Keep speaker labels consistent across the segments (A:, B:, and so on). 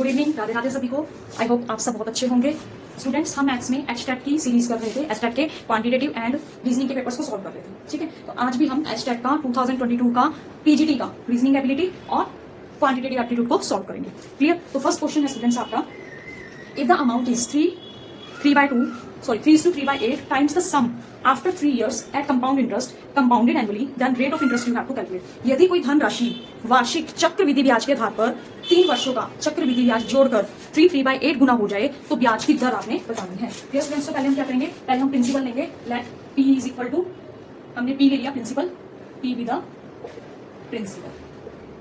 A: Good evening, Radhe Radhe सभी को। I hope आप सब बहुत अच्छे होंगे। स्टूडेंट्स, हम मैथ्स में एचटेट की सीरीज कर रहे थे। एचटेट के क्वांटिटेटिव एंड रीजनिंग के पेपर्स को सॉल्व कर रहे थे, ठीक है। तो आज भी हम एचटेट का 2022 का पीजीटी का रीजनिंग एबिलिटी और क्वांटिटेटिव एप्टीट्यूड को सॉल्व करेंगे। क्लियर? तो फर्स्ट क्वेश्चन है स्टूडेंट्स आपका, if the amount is 3/3 times the sum after 3 years at compound interest compounded annually, then rate of interest you have to calculate। यदि कोई धनराशि वार्षिक चक्रवृद्धि ब्याज के आधार पर 3 वर्षों का चक्रवृद्धि ब्याज जोड़कर 3/8 गुना हो जाए तो ब्याज की दर आपने बतानी है। तो स्टूडेंट्स, तो पहले हम क्या करेंगे, पहले हम प्रिंसिपल लेंगे। Let P is equal to, हमने P ले लिया principal, P with the principal.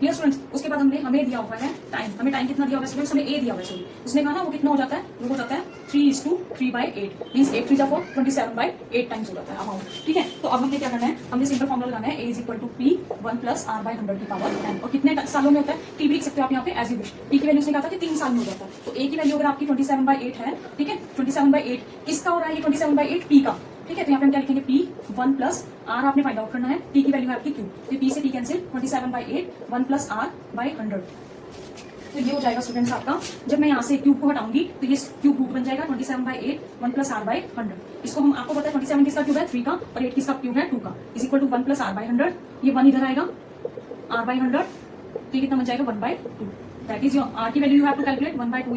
A: Clear students? उसके बाद हमें दिया हुआ है टाइम। हमें टाइम कितना दिया हुआ है स्टूडेंट्स? हमें ए दिया हुआ है। सॉरी, उसने कहा ना वो कितना हो जाता है, वो हो जाता है 3:3/8 मींस 8 3 जा 4 27/8 टाइम्स हो जाता है अमाउंट, ठीक है। तो अब हमने क्या करना है, हमने सिंपल फॉर्मूला लगाना है, A is equal to P 1 + R/100 की पावर n। और कितने सालों में होता है टी भी लिख सकते हो आप यहाँ पे एज यू विश। टी की वैल्यू उसने कहा था कि 3 साल में हो जाता है। तो ए की वैल्यू अगर आपकी 27/8 है, ठीक है, 27/8 किसका हो रहा है, ये 27/8 P का, ठीक है। तो यहाँ पे हम क्या लिखेंगे, P 1 + R आपने फाइंड आउट करना है। T की वैल्यू है आपकी Q, तो P से T कैंसिल, 27/8 1 + R/100। तो ये हो जाएगा स्टूडेंट्स आपका, जब मैं यहाँ से क्यूब को हटाऊंगी तो ये क्यूब रूट बन जाएगा 27/8 1 + R/100। इसको हम, आपको पता है 27 किसका क्यूब है, 3 का, और 8 किसका क्यूब है, 2 का, इज इक्वल टू 1 + R/100। ये 1 इधर आएगा, R/100, तो ये कितना बन जाएगा 1/2। दैट इज योर आर की value you have to calculate 1/2 ×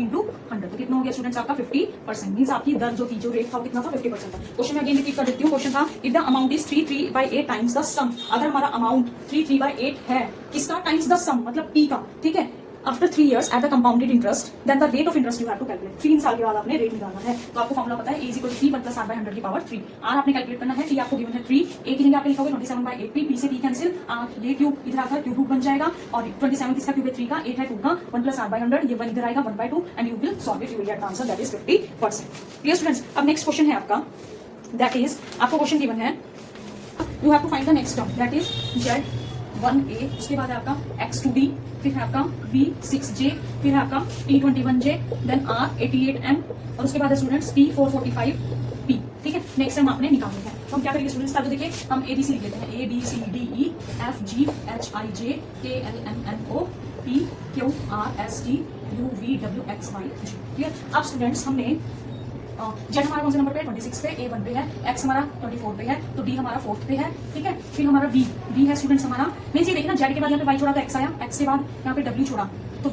A: 100। तो कितना हो गया स्टूडेंट्स आपका 50%। मींस आपकी दर जो रेट था कितना था, 50% था। क्वेश्चन में अगेन रिपीट कर देती हूँ। क्वेश्चन था, if the amount is 3/8 times the sum. अगर हमारा अमाउंट 3/8 है, किसका, टाइम्स द सम मतलब P का, ठीक है, after 3 years at the compounded interest, then the rate of interest you have to calculate. 3 साल के बाद आपने रेट निकालना है। तो आपको फॉर्मुला पता है, A is equal to P 1 + R/100 की पावर 3। R आपने कैलकुलेट करना है, T आपको गिवन है 3, A की जगह आपने लिखोगे 27/8 P से P कैंसिल, ये क्यूब इधर आता है, क्यूब रूट बन जाएगा, और 27 किसका क्यूब है, 3 का, 8 है 2 का, 1 + R/100, ये 1 इधर आएगा 1/2 and you will solve it, you will get the answer that is 50%। Clear students? अब नेक्स्ट क्वेश्चन है आपका, दैट इज, आपको क्वेश्चन गिवन है, you have to find the next term, that is Z1a, उसके बाद है आपका X2d, फिर है आपका V6j, फिर है आपका T21j, देन R88m, और उसके बाद है स्टूडेंट्स T445p, ठीक है। नेक्स्ट टाइम आपने निकालना है। तो हम क्या करेंगे स्टूडेंट्स, तो देखिए हम ABC लिख लेते हैं, ABCDEFGHIJ KLMNO PQRST UVWXYZ। Clear? अब स्टूडेंट्स हमने जेड हमारा कौन से नंबर पे है, 26 पे, A 1 पे है, X हमारा 24 पे है, तो D हमारा 4th पे है, ठीक है। फिर हमारा V है स्टूडेंट्स हमारा, मींस ये देखिए ना, जेड के बाद यहाँ पे Y छोड़ा तो X आया, X के बाद यहाँ पे W छोड़ा तो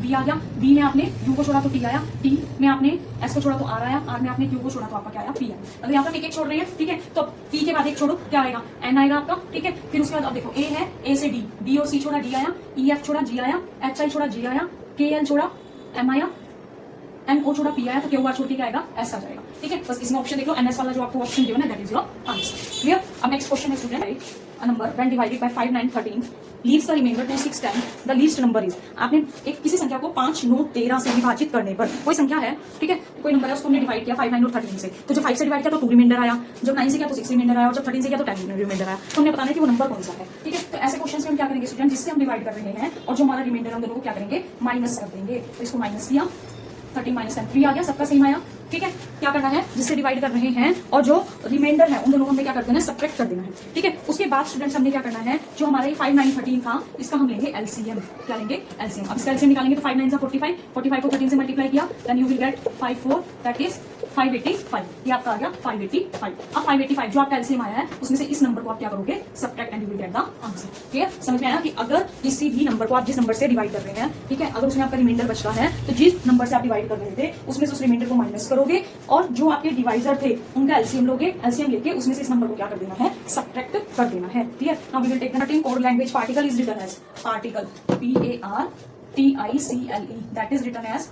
A: V आ गया, V में आपने U को छोड़ा तो T आया, T में आपने S को छोड़ा तो R आया, R में आपने Q को छोड़ा तो आपका क्या आया, P आया। अगर यहाँ पर एक छोड़ रहे हैं, ठीक है, तो P के बाद एक छोड़ो, क्या आएगा, N आएगा आपका, ठीक है। फिर उसके बाद अब देखो A है, A से D और C छोड़ा D आया, EF छोड़ा G आया, HI छोड़ा G आया, KL छोड़ा M आया, NO छोड़ा P आया, तो QR छोड़ के क्या आएगा, S आ जाएगा, ठीक है। बस इसमें ऑप्शन देख लो, NS वाला जो आपको ऑप्शन गिवन है that is your answer. Clear? अब नेक्स्ट क्वेश्चन है student, a number when divided by 5 9 13 leaves the remainder 2 6 10, the least number is. आपने एक किसी संख्या को 5 9 13 से विभाजित करने पर, कोई संख्या है, ठीक है, कोई नंबर है, उसको हमने डिवाइड किया 5 9 और 13 से, तो जब 5 से डिवाइड किया तो 2 रिमाइंडर आया, जब 9 से किया तो 6 रिमाइंडर आया, और जब 13 से किया तो 10 रिमाइंडर आया। तो हमने बताना है कि वो नंबर कौन सा है, ठीक है। तो ऐसे क्वेश्चन में हम क्या करेंगे स्टूडेंट, जिससे हम डिवाइड कर रहे हैं और जो हमारा रिमाइंडर है, हम दोनों को क्या करेंगे, माइनस कर देंगे। तो इसको माइनस किया, 13 - 10 3 आ गया, सबका सेम आया, ठीक है। क्या करना है, जिससे डिवाइड कर रहे हैं और जो रिमाइंडर है उन दोनों को हमें क्या कर देना है, सब्ट्रैक्ट कर देना है, ठीक है। उसके बाद स्टूडेंट्स हमने क्या करना है, जो हमारा ये 5 9 13 था, इसका हम लेंगे एलसीएम। क्या लेंगे, एलसीएम। अब इसका एलसीएम निकालेंगे तो 5 9 45, 45 को 13 से मल्टीप्लाई किया, then you will get 5 4 that is 585। ये आपका आ गया 585। अब 585 जो आपका एलसीएम आया है, उसमें से इस नंबर को आप क्या करोगे, subtract and you will get the answer. Clear? समझ में आया कि अगर किसी भी नंबर को आप जिस नंबर से डिवाइड कर रहे हैं, ठीक है, अगर उसमें आपका रिमाइंडर बचता है तो जिस नंबर से आप डिवाइड कर रहे थे उसमें से उस रिमाइंडर को माइनस करोगे, और जो आपके डिवाइजर थे उनका एलसीएम लोगे, एलसीएम लेके उसमें से इस नंबर को क्या कर देना है, सब्ट्रैक्ट कर देना है। Clear? Now we will take the nothing code language particle is written as particle PARTICLE that is written as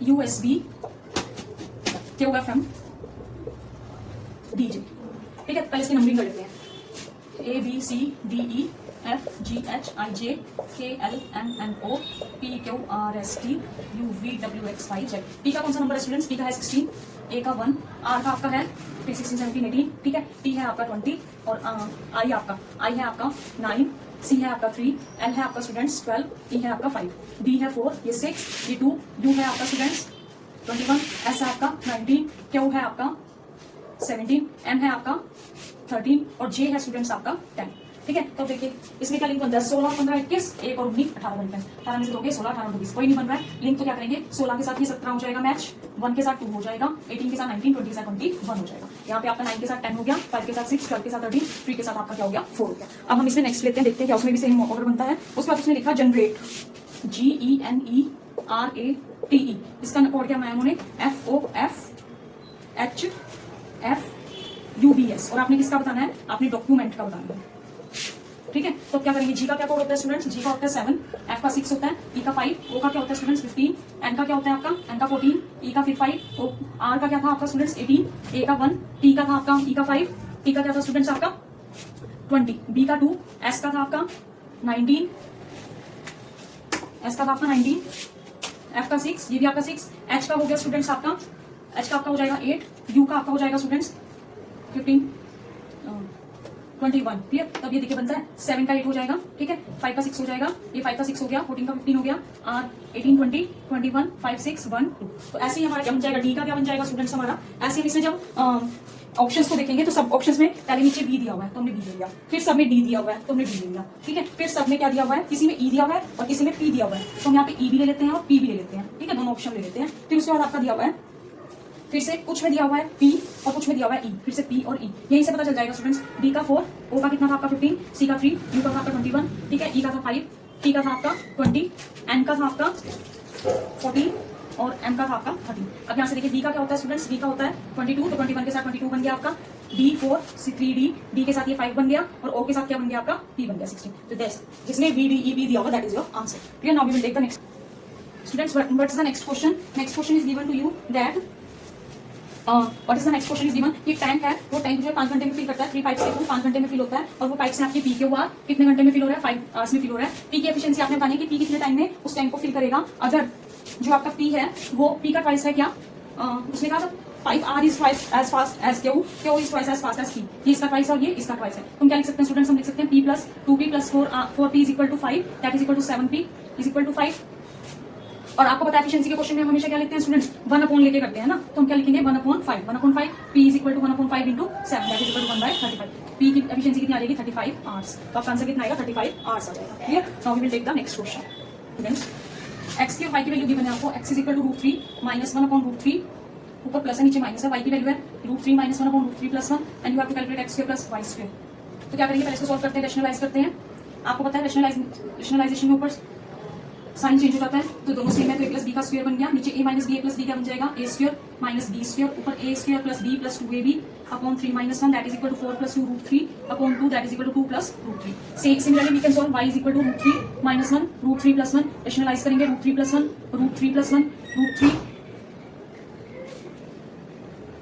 A: USB QFM DJ, ठीक है। पहले इसकी नंबरिंग कर लेते हैं, ABCDEFGHIJ KLMNO PQRST UVWXYZ। P का कौन सा नंबर है स्टूडेंट्स, P का है 16, A का 1, R का आपका है 16 17 18, ठीक है। T है आपका 20 और I है आपका 9, C है आपका 3, L है आपका स्टूडेंट्स 12, E है आपका 5, D है 4, ये 6, ये 2, U है आपका स्टूडेंट्स 21, S है आपका 19, Q है आपका 17, M है आपका 13 और J है स्टूडेंट्स आपका 10। ठीक है। तो देखिए इसमें क्या लिंक बनता है, 16 15 21 1 और 19 18 बनते हैं। 18 में से दोगे 16 18 20, कोई नहीं बन रहा है लिंक, तो क्या करेंगे 16 के साथ ये 17 हो जाएगा मैच, 1 के साथ 2 हो जाएगा, 18 के साथ 19, 20 के साथ 21 हो जाएगा। यहाँ पे आपका 9 के साथ 10 हो गया, 5 के साथ 6, 12 के साथ 13, 3 के साथ आपका क्या हो गया 4 हो गया। अब हम इसमें नेक्स्ट लेते हैं, देखते हैं क्या उसमें भी सेम ऑर्डर बनता है। उसके बाद उसने लिखा जनरेट, GENERATE, इसका कोड क्या बनाया उन्होंने FOFHFUBS, और आपने किसका बताना है, आपने डॉक्यूमेंट का बताना है। ठीक है, तो क्या करेंगे, जी का क्या कोड होता है स्टूडेंट्स, जी का होता है 7, एफ का 6 होता है, ई का 5, ओ का क्या होता है स्टूडेंट्स 15, एन का क्या होता है आपका, एन का 14, ई का फिर 5, ओ आर का क्या था आपका स्टूडेंट्स 18, ए का 1, टी का था आपका, ई का 5, टी का क्या था स्टूडेंट्स आपका 20, बी का 2, एस का था आपका 19, एस का था आपका 19, एफ का 6, ये भी आपका 6, एच का हो गया स्टूडेंट्स आपका, एच का आपका हो जाएगा 8, यू का आपका हो जाएगा स्टूडेंट्स 15, 21, क्लियर। तब ये देखिए बनता है 7 का 8 हो जाएगा, ठीक है, 5 का 6 हो जाएगा, ये 5 का 6 हो गया, 14 का 15 हो गया, आर 18 20 21 5 6 1 2। तो ऐसे ही हमारा क्या बन जाएगा, डी का क्या बन जाएगा स्टूडेंट्स हमारा। ऐसे ही इसमें जब ऑप्शंस को देखेंगे तो सब ऑप्शंस में पहले नीचे बी दिया हुआ है तो हमने बी ले लिया, फिर सब में डी दिया हुआ है तो हमने डी ले लिया, ठीक है, फिर सब में क्या दिया हुआ है, किसी में ई दिया हुआ है और किसी में पी दिया हुआ है, तो हम यहाँ पे ई भी ले लेते हैं और पी भी ले लेते हैं, ठीक है, दोनों ऑप्शन ले लेते हैं। फिर उसके बाद आपका दिया हुआ है, फिर से कुछ में दिया हुआ है पी और कुछ में दिया हुआ है ई, फिर से पी और ई, यहीं से पता चल जाएगा स्टूडेंट्स। डी का 4, ओ का कितना था आपका 15, सी का 3, यू का था आपका 21, ठीक है, ई का था 5, टी का था आपका 20, एन का था आपका 14 और एम का था आपका 13। अब यहाँ से देखिए डी का क्या होता है स्टूडेंट्स, डी का होता है 22, तो 21 के साथ 22 बन गया आपका, डी 4 3D, डी के साथ ये 5 बन गया और ओ के साथ क्या बन गया आपका पी बन गया 16। तो दैट्स जिसमें बी डी ई बी दिया होगा that is your answer, clear. Now we will take the next students, what is the next question. Next question is given to you that what is the next question is given, ये tank है, वो tank जो है 5 घंटे में fill करता है, 3 pipe से 5 घंटे में फिल होता है, और वो पाइप से आपके पी के हुआ कितने घंटे में फिल हो रहा है, 5 आवर्स में फिल हो रहा है। पी की एफिशिएंसी आपने बतानी है कि पी कितने टाइम में उस टैंक को फिल करेगा। अगर जो आपका पी है वो पी का ट्वाइस है क्या, उसने कहा था 5R is twice as fast as Q, Q is twice as fast as P, ये इसका ट्वाइस है और ये इसका ट्वाइस है। तुम क्या लिख सकते हैं स्टूडेंट्स, हम लिख सकते हैं P plus 2P plus 4P is equal to 5, that is equal to 7P is equal to 5। और आपको पता है एफिशिएंसी के क्वेश्चन में हम हमेशा क्या लिखते हैं स्टूडेंट्स, 1 अपॉन लेके करते हैं ना, तो हम क्या लिखेंगे 1/5, 1/5 P is equal to 1/5 into 7, that is equal to 1/35। P की एफिशिएंसी कितनी आ जाएगी 35 आवर्स, तो आपका आंसर कितना आएगा 35 आवर्स आ जाएगा, clear. Now we will take the next question students. x की और y की वैल्यू गिवन है आपको, x is equal to √3 minus 1/√3, ऊपर प्लस है नीचे माइनस है, y की वैल्यू है √3 minus 1/√3 plus 1 and you have to calculate x square plus y square. तो क्या करेंगे, पहले इसको सॉल्व करते हैं, रैशनलाइज करते हैं। आपको पता है रैशनलाइजेशन में ऊपर साइन चेंज हो जाता है, तो दोनों सेम है, तो a प्लस बी का स्क्वायर बन गया, नीचे a minus B A plus B क्या बन जाएगा a square minus B square, ऊपर a square plus b plus 2ab upon 3 minus 1 that is equal to 4 plus 2 √3 upon 2 that is equal to 2 plus √3। Similarly we can solve y is equal to √3 minus 1 √3 plus 1, rationalise करेंगे √3 plus 1 √3 plus 1 √3,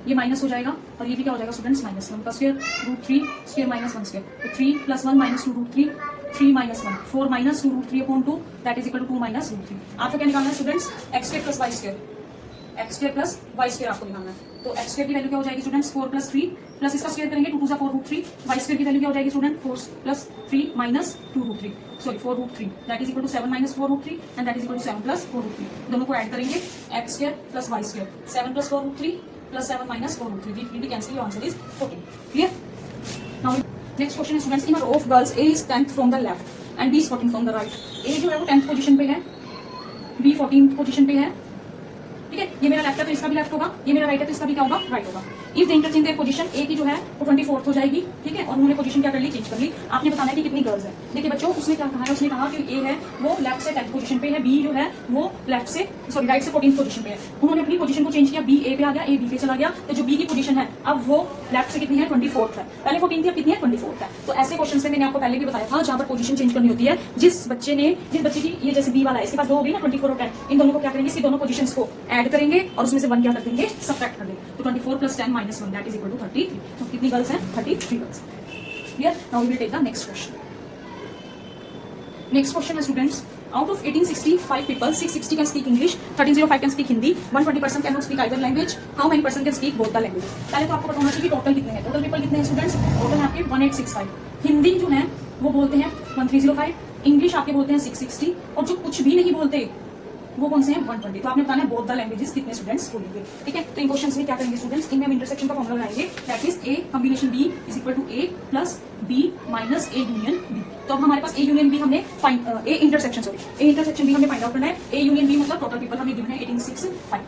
A: ये minus हो जाएगा और ये भी क्या हो जाएगा स्टूडेंट्स -1 का स्क्वायर √3 स्क्वायर माइनस 1 स्क्वायर, तो 3 plus 1 minus 2 √3 3 minus 1 4 minus 2 √3 upon 2 that is equal to 2 minus √3। आपको क्या निकालना है students, x square plus y square, x square plus y square आपको निकालना है। तो x स्क्वायर की वैल्यू क्या हो जाएगी स्टूडेंट्स 4 plus 3 प्लस इसका स्क्वायर करेंगे 2 2 4 √3, y स्क्वायर की वैल्यू क्या हो जाएगी student 4 plus 3 minus 2 √3 sorry 4 √3 that is equal to 7 minus 4 √3 and that is equal to 7 plus 4 √3। दोनों को ऐड करेंगे x square plus y square, 7 plus 4 √3 plus 7 minus 4 √3, we will cancel, your answer is 14, clear। Now next question is students, in a row of girls A is 10th from the left and B is 14th from the right। A जो है वो 10th position पे है, B 14th position पे है, ठीक है, ये मेरा लेफ्ट है तो इसका भी लेफ्ट होगा, ये मेरा राइट है तो इसका भी क्या होगा राइट होगा। If the interchange their position, A की जो है वो 24th हो जाएगी, ठीक है, और उन्होंने पोजीशन क्या कर ली, चेंज कर ली। आपने बताना है कि कितनी गर्ल्स है। देखिए बच्चों उसने क्या कहा है, उसने कहा कि ए है वो लेफ्ट से 10th पोजीशन पे है, बी जो है वो लेफ्ट से सॉरी राइट से 14th पोजीशन पे है। उन्होंने अपनी पोजीशन को चेंज किया, बी ए पे आ गया, ए बी पे चला गया, तो जो बी की पोजीशन है अब वो लेफ्ट से कितनी है 24th है, पहले 14th थी अब कितनी है 24th है। तो ऐसे क्वेश्चन में मैंने आपको पहले भी बताया था जहां पर पोजीशन चेंज करनी होती है, जिस बच्चे की ये जैसे बी वाला है इसके पास 2 होगी ना 24 और 10, इन दोनों को क्या करेंगे, इसी दोनों पोजीशंस को ऐड करेंगे और उसमें से 1 क्या कर देंगे, सब्ट्रैक्ट कर देंगे, तो 24 plus 10 minus 1 that is equal to 33। तो कितनी गर्ल्स हैं 33 girls, clear. Now we will take the next question. Next question है students, out of 1865 people 660 can speak English, 1305 can speak Hindi, 120% cannot speak either language, how many percent can speak both the languages। पहले तो आपको पता होना चाहिए कि total कितने हैं, टोटल पीपल कितने हैं स्टूडेंट्स, टोटल है आपके 1865, हिंदी जो है वो बोलते हैं 1305, इंग्लिश आपके बोलते हैं 660, और जो कुछ भी नहीं बोलते वो कौन से हैं 120। तो आपने बताना है बोथ द लैंग्वेजेस कितने स्टूडेंट्स बोलेंगे, ठीक है। तो इन क्वेश्चन में क्या करेंगे स्टूडेंट्स, इनमें हम इंटरसेक्शन का फॉर्मुला लगाएंगे, that is A combination B is equal to A plus B minus A union B. तो अब हमारे पास ए यूनियन बी हमने ए इंटरसेक्शन बी हमने फाइंड आउट करना है। ए यूनियन बी मतलब टोटल पीपल हमें गिवन है 1865।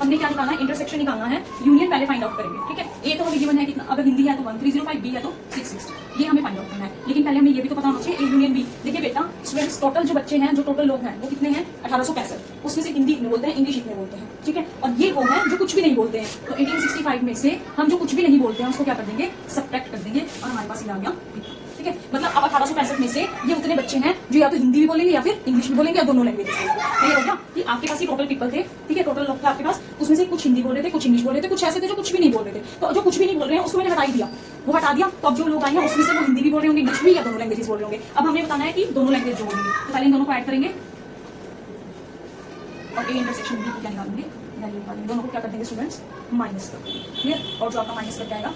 A: हमने क्या निकालना है, इंटरसेक्शन निकालना है, यूनियन पहले फाइंड आउट करेंगे, ठीक है। ए तो हमें गिवन है कितना, अगर हिंदी है तो 1305, बी है तो 660, ये हमें फाइंड आउट करना है। लेकिन पहले हमें ये भी तो पता होना चाहिए ए यूनियन बी। देखिए बेटा स्टूडेंट्स, टोटल जो बच्चे हैं, जो टोटल लोग हैं वो कितने हैं 1865, उसमें से हिंदी इतने बोलते हैं, इंग्लिश इतने बोलते हैं, ठीक है। और ये वो हैं जो कुछ भी नहीं बोलते हैं। तो 1865 में से हम जो कुछ भी नहीं बोलते हैं उसको क्या कर देंगे, सब्ट्रैक्ट कर देंगे, और हमारे पास ये आ गया, ठीक है। मतलब अब 1865 में से ये उतने बच्चे हैं जो या तो हिंदी भी बोलेंगे या फिर इंग्लिश भी बोलेंगे या दोनों लैंग्वेजेस बोलेंगे। ये हो गया कि आपके पास ये टोटल पीपल थे, ठीक है, टोटल लोग थे आपके पास, उसमें से कुछ हिंदी बोल रहे थे, कुछ इंग्लिश बोल रहे थे, कुछ ऐसे थे जो कुछ भी नहीं बोल रहे थे। तो जो कुछ भी नहीं बोल रहे हैं उसको मैंने हटा ही दिया, वो हटा दिया। तो अब जो लोग आए हैं उसमें से वो हिंदी भी बोल रहे होंगे, इंग्लिश भी, या दोनों लैंग्वेजेस बोल रहे होंगे। अब हमें बताना है कि दोनों लैंग्वेज जो बोलेंगे, तो पहले इन दोनों को ऐड करेंगे और ए इंटरसेक्शन बी क्या निकालेंगे, वैल्यू निकालेंगे। दोनों को क्या कर देंगे स्टूडेंट्स, माइनस कर देंगे, क्लियर। और जो आपका माइनस करके आएगा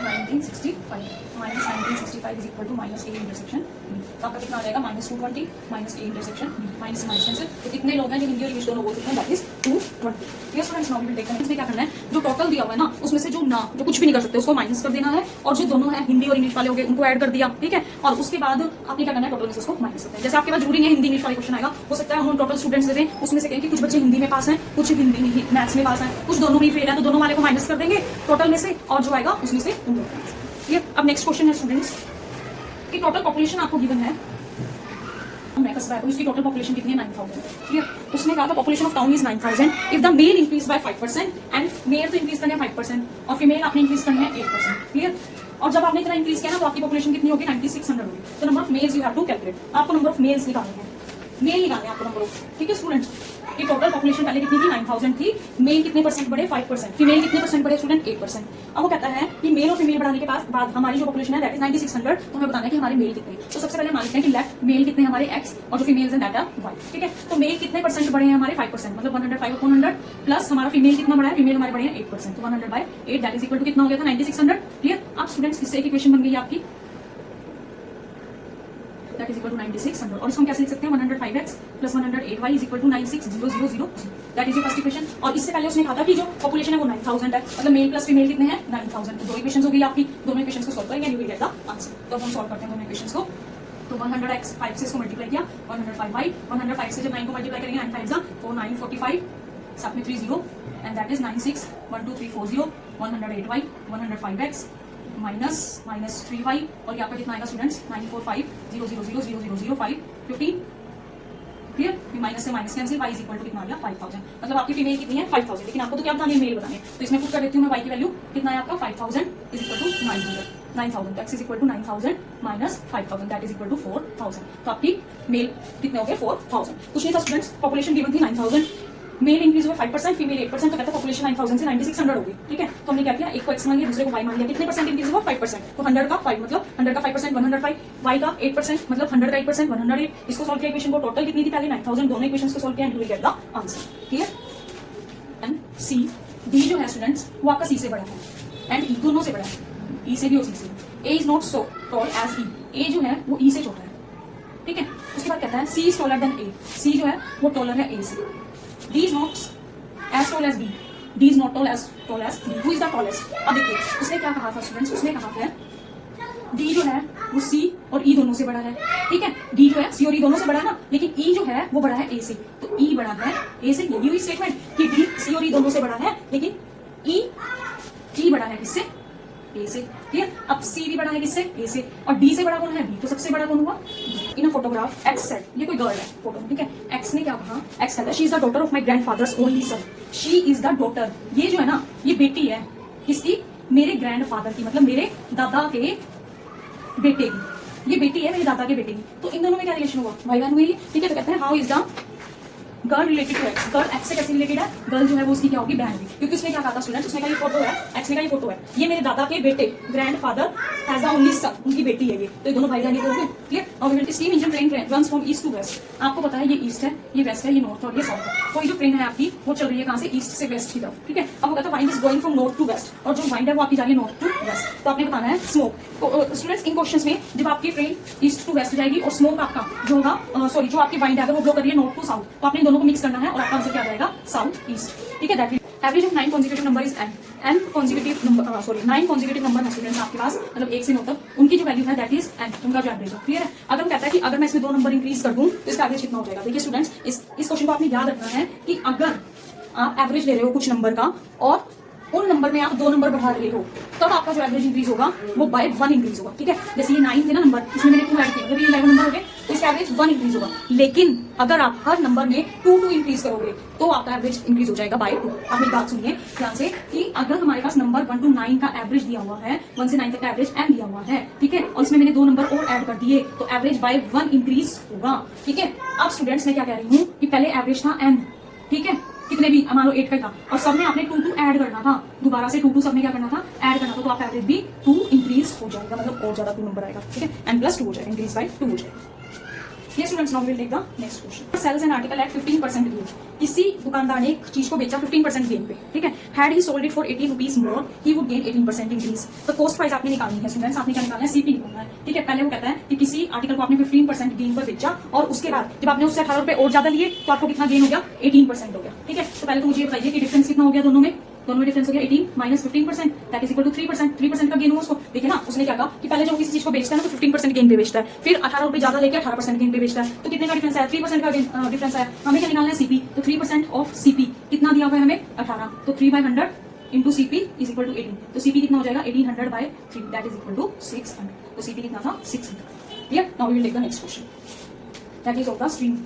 A: 1965 minus 1965 is equal to minus A intersection B. तो आपका कितना आ जाएगा, minus 220 minus A intersection B, minus minus cancel. तो कितने लोग हैं जो हिंदी और इंग्लिश दोनों बोल सकते हैं, that is 220। Yes students, now we will take the, इसमें क्या करना है, जो टोटल दिया हुआ है ना उसमें से जो कुछ भी नहीं कर सकते उसको माइनस कर देना है, और जो दोनों है हिंदी और इंग्लिश वाले हो गए उनको ऐड कर दिया, ठीक है। और उसके बाद आपने क्या करना है, टोटल में से उसको माइनस करते हैं। जैसे आपके पास जरूरी नहीं है हिंदी इंग्लिश वाले क्वेश्चन आएगा, हो सकता है हम टोटल स्टूडेंट्स दे दें, उसमें से कहें कि कुछ बच्चे हिंदी में पास हैं, कुछ हिंदी मैथ्स में पास हैं, कुछ दोनों में फेल है, तो दोनों वाले को माइनस कर देंगे टोटल में से, और जो आएगा उसमें से उन दोनों को। ये अब नेक्स्ट क्वेश्चन है स्टूडेंट्स कि टोटल पॉपुलेशन आपको गिवन है, उसकी टोटल पॉपुलेशन कितनी है, 9000, क्लियर। उसने कहा था population of town is 9000 if the male increase by 5% and male तो इंक्रीज करने 5% और फीमेल आपने इंक्रीज करनी है 8%, क्लियर। और जब आपने इतना इंक्रीज किया ना तो आपकी पॉपुलेशन कितनी होगी, 9600 होगी। तो number of males you have to calculate, आपको नंबर ऑफ मेल्स निकालने हैं, मेल निकालने आपको नंबर ऑफ, ठीक है स्टूडेंट्स। कि टोटल पॉपुलेशन पहले कितनी थी, 9000 थी, मेल कितने परसेंट बढ़े, 5%, फीमेल कितने परसेंट बढ़े स्टूडेंट, 8%। अब वो कहता है कि मेल और फीमेल बढ़ाने के बाद हमारी जो पॉपुलेशन है दैट इज 9600, तो हमें बताना है कि हमारे मेल कितने। तो सबसे पहले हम मानते हैं कि लेफ्ट मेल कितने हमारे x और जो फीमेल्स हैं दैट आर y, ठीक है। तो मेल कितने परसेंट बढ़े हैं हमारे, 5%, मतलब 105 upon 100 प्लस हमारा फीमेल कितना बढ़ा है, फीमेल हमारे बढ़े हैं 8%, तो 100/8 दैट इज इक्वल टू कितना हो गया था, 9600, क्लियर। अब स्टूडेंट्स इससे एक इक्वेशन बन गई आपकी, दैट इज इक्वल टू 9600, और इसको हम कैसे लिख सकते हैं, 105x plus 108y is equal to 96000, that is your first equation. और इससे पहले उसने कहा था कि जो पॉपुलेशन है वो 9000 है, मतलब मेल प्लस फीमेल कितने हैं, 9000। तो दो इक्वेशंस हो गई आपकी, दोनों इक्वेशंस को सॉल्व करेंगे and you will get the answer. तो हम सॉल्व करते हैं दोनों इक्वेशंस को। तो 100x 5 से इसको मल्टीप्लाई किया, 105y, 105 से जब 9 को मल्टीप्लाई करेंगे 9 5 4 9 45, साथ में 30 and that is 961234 108y 105x minus 3y, और यहाँ पर कितना आएगा स्टूडेंट्स, 94500000005 15, क्लियर। माइनस से minus cancel, y is equal to कितना आ गया, 5000। मतलब आपकी फीमेल कितनी है, 5000, लेकिन आपको तो क्या बतानी है, मेल बतानी है। तो इसमें पुट कर देती हूँ मैं y की वैल्यू, कितना है आपका 5000 इज इक्वल टू 9000, तो x is equal to 9000 minus 5000 that is equal to 4000। तो आपकी मेल कितने हो गए, 4000। कुछ नहीं था स्टूडेंट्स, पॉपुलेशन गिवन थी 9000, मेल इंक्रीज हुआ 5%, फीमेल 8%, तो कहता है पॉपुलेशन 9000 से 9600 होगी, ठीक है। तो हमने क्या किया, एक को x मान लिया, दूसरे को y मान लिया। कितने परसेंट इंक्रीज हुआ, 5%, तो 100 का 5 मतलब 100 का 5% 105, y का 8% मतलब 100 का 8% 108। इसको सॉल्व किया इक्वेशन को, टोटल कितनी थी पहले 9000, दोनों इक्वेशंस को सॉल्व किया and you will get the answer, clear. And C D जो है स्टूडेंट्स वो आपका सी से बड़ा है एंड ई दोनों से बड़ा है, ई से भी और सी से। A is not so tall as E, A जो है वो ई से छोटा है, ठीक है। उसके बाद कहता है सी इज टॉलर देन ए, सी जो है वो टॉलर है ए से। D is not as tall as B, D is not tall as B, who is the tallest? अब देखिए उसने क्या कहा था स्टूडेंट्स, उसने कहा है D जो है वो C और E दोनों से बड़ा है, ठीक है। D जो है C और E दोनों से बड़ा है ना, लेकिन E जो है वो बड़ा है A से, तो E बड़ा है A से। ये हुई स्टेटमेंट कि D C और E दोनों से बड़ा है, लेकिन E बड़ा है किससे, A से, ठीक है। अब C भी बड़ा है किससे, A से, और D से बड़ा कौन है, B, तो सबसे बड़ा कौन हुआ। इन अ फोटोग्राफ X सेड, ये कोई गर्ल है फोटो में, ठीक है। X ने क्या कहा, X कहता है she is the daughter of my grandfathers only son, she is the daughter, ये जो है ना ये बेटी है किसकी, मेरे ग्रैंडफादर की, मतलब मेरे दादा के बेटे की, ये बेटी है मेरे दादा के बेटे की। तो इन दोनों में क्या रिलेशन हुआ, भाई बहन हुई, ठीक है। तो कहते हैं how is the girl related to X, girl X से कैसे रिलेटेड है, गर्ल जो है वो उसकी क्या होगी, बहन भी, क्योंकि उसमें क्या कहा था स्टूडेंट, उसमें का ये फोटो है, एक्स में का ये फोटो है, ये मेरे दादा के बेटे, grand father has a only son, उनकी बेटी है ये, तो ये दोनों भाई जान हो गए, क्लियर। और steam engine train runs from east to west, आपको पता है ये ईस्ट है, ये वेस्ट है, ये नॉर्थ और ये साउथ है, तो ये जो ट्रेन है आपकी वो चल रही है कहां से, ईस्ट से वेस्ट की तरफ, ठीक है। अब वो कहता है wind is going from north to west, और जो वाइंड है वो आपकी जा रही है नॉर्थ टू वेस्ट, तो आपने बताना है स्मोक। स्टूडेंट्स इन क्वेश्चंस में जब आपकी ट्रेन ईस्ट टू वेस्ट जाएगी और स्मोक आपका जो होगा, सॉरी जो आपकी वाइंड है अगर वो ब्लो कर रही है नॉर्थ टू साउथ, तो आपने दोनों को मिक्स करना है और आपका आंसर क्या जाएगा, साउथ ईस्ट, ठीक है। That average of 9 consecutive number is n consecutive number, sorry 9 consecutive number है स्टूडेंट्स आपके पास, मतलब 1 से 9 तक, उनकी जो वैल्यू है दैट इज n, उनका जो एवरेज है, क्लियर है। अगर हम कहता है कि अगर मैं इसमें 2 नंबर इंक्रीज कर दूं तो इसका एवरेज कितना हो जाएगा, देखिए स्टूडेंट्स इस क्वेश्चन को आपने याद रखना है कि अगर आप एवरेज ले रहे हो कुछ नंबर का और उन नंबर में आप 2 नंबर बढ़ा रहे हो, तब आपका जो एवरेज इंक्रीज होगा वो बाय 1 इंक्रीज होगा, ठीक है। जैसे ये 9 थे ना नंबर, इसमें मैंने 2 ऐड किया, जब ये 11 नंबर हो गए तो इसका एवरेज 1 इंक्रीज होगा। लेकिन अगर आप हर नंबर में 2 इंक्रीज करोगे तो आपका एवरेज इंक्रीज हो जाएगा बाय 2। आप मेरी बात सुनिए ध्यान से कि अगर हमारे पास नंबर 1 to 9 का एवरेज दिया हुआ है, 1 से 9 तक का एवरेज n दिया हुआ है, ठीक है, और इसमें मैंने 2 नंबर और ऐड कर दिए तो एवरेज बाय 1 इंक्रीज होगा, ठीक है। अब स्टूडेंट्स मैं क्या कह रही हूँ कि पहले एवरेज था n, ठीक है, कितने भी मान लो 8 का था, और सब में आपने 2 ऐड करना था, दोबारा से 2 सब में क्या करना था, ऐड करना था, तो आपका एवरेज भी 2 इंक्रीज हो जाएगा, मतलब और ज्यादा 2 नंबर आएगा, ठीक है, n+2 हो जाएगा, इंक्रीज बाय 2 हो जाएगा। ये students now will take the next question. Sells an article at 15% gain, किसी दुकानदार ने एक चीज को बेचा 15% गेन पे, ठीक है, had he sold it for 18 rupees more he would gain 18% increase. तो कॉस्ट प्राइस आपने निकालनी है स्टूडेंट्स, आपने क्या निकालना है, सीपी निकालना है, ठीक है। पहले वो कहता है कि किसी आर्टिकल को आपने 15% गेन पर बेचा और उसके बाद जब आपने उससे 18 रुपए और ज्यादा लिए तो आपको कितना गेन हो गया, 18% हो गया, ठीक है। तो पहले तो मुझे ये बताइए कि डिफरेंस कितना हो गया दोनों में डिफरेंस हो गया 18 minus 15%, that is equal to 3%, 3% का गेन हुआ उसको, देखिए ना उसने क्या कहा कि पहले जब किसी चीज को बेचता है ना तो 15% गेन पे बेचता है, फिर 18 रुपए ज्यादा लेके 18% गेन पे बेचता है, तो कितने का डिफरेंस है, 3% का डिफरेंस है। हमें क्या निकालना है, सीपी, तो 3% ऑफ सीपी कितना दिया हुआ है हमें 18, तो 3/100 into CP is equal to 18, तो सीपी कितना हो जाएगा 1800 by 3, that is equal to 600, तो सीपी कितना था 600, clear. Now we will take the next question, that is of the stream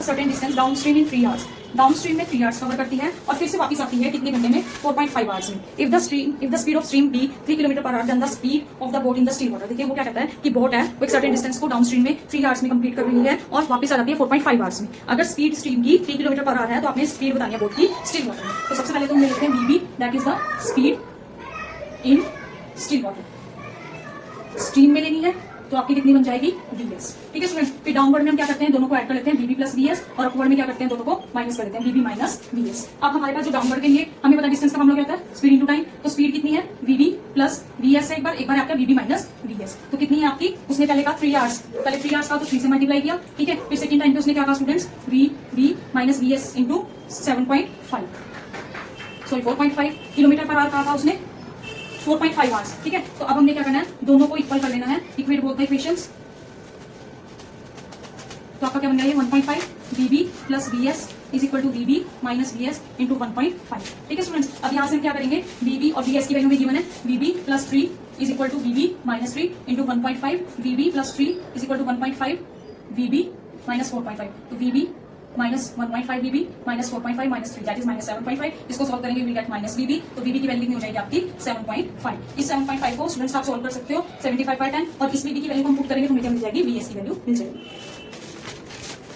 A: certain distance downstream in 3 hours, downstream में 3 hours cover करती है और फिर से वापस आती है कितने घंटे में, 4.5 आवर्स में। If the speed of stream be 3 kilometre per hour then the speed of the boat in the still water, देखिए वो क्या कहता है कि बोट है वो एक सर्टेन डिस्टेंस को डाउनस्ट्रीम में 3 आवर्स में कंप्लीट कर रही है और वापस आ जाती है 4.5 आवर्स में। अगर स्पीड स्ट्रीम की 3 किलोमीटर पर आवर है तो आपने स्पीड बतानी है बोट की स्टिल वाटर में। तो सबसे पहले तो हम लिखते हैं VB, that is the speed in still water, stream में लेनी है तो आपकी कितनी बन जाएगी, वीएस, ठीक है स्टूडेंट। फिर डाउनवर्ड में हम क्या करते हैं, दोनों को ऐड कर लेते हैं, वीबी प्लस वीएस, और अपवर्ड में क्या करते हैं, दोनों को माइनस कर देते हैं, वीबी माइनस वीएस। अब हमारे पास जो डाउनवर्ड के लिए हमें पता डिस्टेंस का हम लोग क्या होता है, स्पीड इंटू टाइम, तो स्पीड कितनी है, वीबी प्लस वीएस है, एक बार आपका वीबी माइनस वीएस, तो कितनी है आपकी, उसने पहले कहा 3 आवर्स, पहले 3 आवर्स का तो 3 से मल्टीप्लाई किया, ठीक है। फिर सेकंड टाइम पे उसने क्या कहा students, VB minus VS into 7.5, sorry 4.5 kilometre per hour कहा था उसने, 4.5 आवर्स, ठीक है। तो अब हमने क्या करना है, दोनों को इक्वल कर लेना है, इक्वेट बोथ द इक्वेशंस, तो आपका क्या बन गया, 1.5 VB plus VS is equal to VB minus VS into 1.5, ठीक है स्टूडेंट्स। अब यहाँ से हम क्या करेंगे, वीबी और वीएस की वैल्यू में गिवन है, VB plus 3 is equal to VB minus 3 into 1.5, VB plus 3 is equal to 1.5 VB minus 4.5, तो VB minus 1.5 VB minus 4.5 minus 3 that is minus 7.5, इसको सॉल्व करेंगे विल गेट माइनस वीबी, तो वीबी की वैल्यू कितनी हो जाएगी आपकी 7.5। इस 7.5 को स्टूडेंट्स आप सॉल्व कर सकते हो 75/10, और इस वीबी की वैल्यू को हम पुट करेंगे तो हमें क्या मिल जाएगी, वीएस की वैल्यू मिल जाएगी।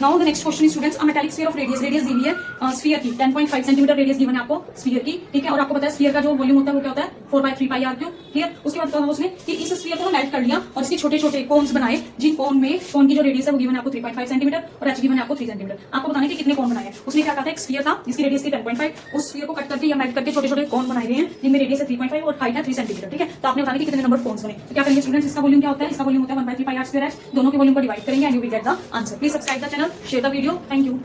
A: Now the next question students, a metallic sphere of radius दी हुई है स्फीयर की 10.5 सेंटीमीटर रेडियस गिवन है आपको स्फीयर की, ठीक है। और आपको पता है स्फीयर का जो वॉल्यूम होता है वो क्या होता है, 4/3 पाई आर क्यूब, क्लियर। उसके बाद कहा उसने कि इस स्फीयर को मेल्ट कर लिया और इसके छोटे छोटे कोन्स बनाए, जिन कोन में कोन की जो रेडियस है वो गिवन है आपको 3.5 सेंटीमीटर और एच गिवन है आपको 3 सेंटीमीटर। आपको बताने कि कितने कोन बनाए हैं। उसने क्या कहा था, एक स्फीयर था जिसकी रेडियस थी 10.5, उस स्फीयर को कट करके या मेल्ट करके छोटे छोटे कोन बनाए गए हैं जिनमें रेडियस है 3.5 और हाइट है 3 सेंटीमीटर, ठीक है। तो आपने बताने कि कितने नंबर कोन्स बने। तो क्या करेंगे स्टूडेंट्स, इसका वॉल्यूम क्या होता है, इसका वॉल्यूम होता है 1/3 पाई आर स्क्वायर एच, दोनों के वॉल्यूम को डिवाइड करेंगे and you will get the answer. Please subscribe the channel, share the video, thank you.